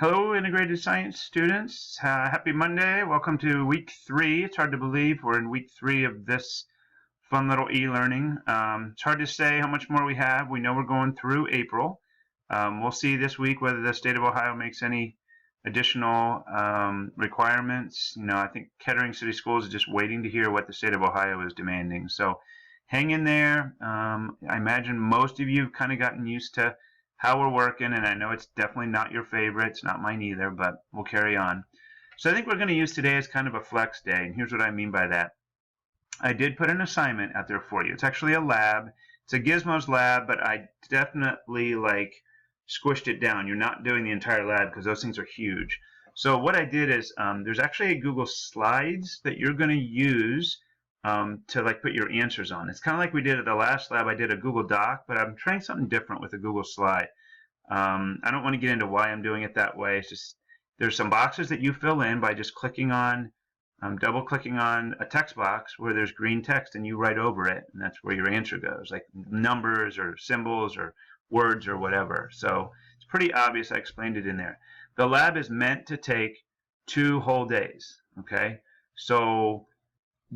Hello, integrated science students. Happy Monday. Welcome to week 3. It's hard to believe we're in week 3 of this fun little e-learning. It's hard to say how much more we have. We know we're going through April. We'll see this week whether the state of Ohio makes any additional requirements. I think Kettering City Schools is just waiting to hear what the state of Ohio is demanding. So hang in there. I imagine most of you have kind of gotten used to how we're working, and I know it's definitely not your favorite. It's not mine either, but we'll carry on. So I think we're going to use today as kind of a flex day, and here's what I mean by that. I did put an assignment out there for you. It's actually a lab. It's a Gizmos lab, but I definitely squished it down. You're not doing the entire lab because those things are huge. So what I did is there's actually a Google Slides that you're going to use to put your answers on. It's kind of like we did at the last lab. I did a Google Doc, but I'm trying something different with a Google Slide. I don't want to get into why I'm doing it that way. It's just there's some boxes that you fill in by just clicking on, double-clicking on a text box where there's green text, and you write over it, and that's where your answer goes, like numbers or symbols or words or whatever. So it's pretty obvious. I explained it in there. The lab is meant to take 2 whole days. Okay, so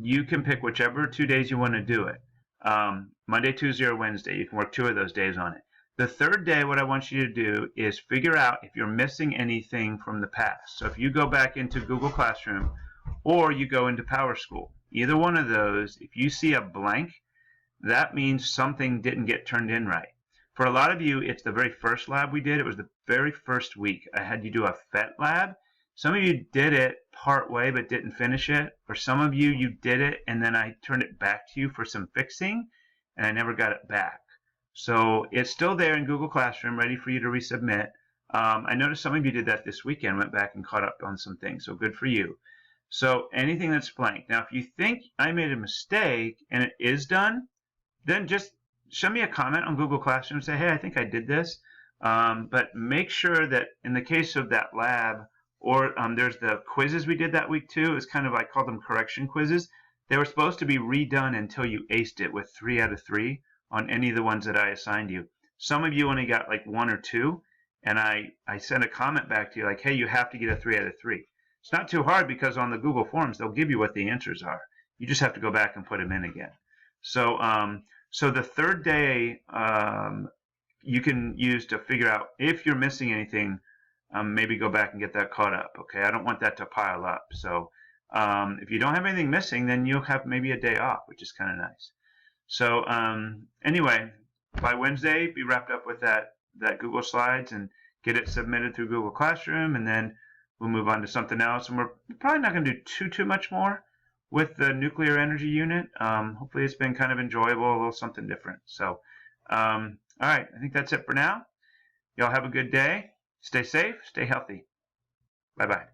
you can pick whichever 2 days you want to do it. Monday, Tuesday, or Wednesday. You can work 2 of those days on it. The third day, what I want you to do is figure out if you're missing anything from the past. So if you go back into Google Classroom or you go into PowerSchool, either one of those, if you see a blank, that means something didn't get turned in right. For a lot of you, it's the very first lab we did. It was the very first week. I had you do a PhET lab. Some of you did it part way but didn't finish it. For some of you, you did it and then I turned it back to you for some fixing and I never got it back. So it's still there in Google Classroom, ready for you to resubmit. I noticed some of you did that this weekend, went back and caught up on some things, so good for you. So anything that's blank. Now, if you think I made a mistake and it is done, then just show me a comment on Google Classroom and say, hey, I think I did this. But make sure that in the case of that lab, or there's the quizzes we did that week too. It's kind of, I call them correction quizzes. They were supposed to be redone until you aced it with 3 out of 3 on any of the ones that I assigned you. Some of you only got like 1 or 2, and I sent a comment back to you like, hey, you have to get a 3 out of 3. It's not too hard because on the Google Forms, they'll give you what the answers are. You just have to go back and put them in again. So, so the third day you can use to figure out if you're missing anything. Maybe go back and get that caught up. Okay, I don't want that to pile up. So if you don't have anything missing, then you'll have maybe a day off, which is kind of nice. So anyway, by Wednesday, be wrapped up with that Google Slides and get it submitted through Google Classroom, and then we'll move on to something else. And we're probably not going to do too much more with the nuclear energy unit. Hopefully it's been kind of enjoyable, a little something different. So all right, I think that's it for now. Y'all have a good day. Stay safe, stay healthy. Bye-bye.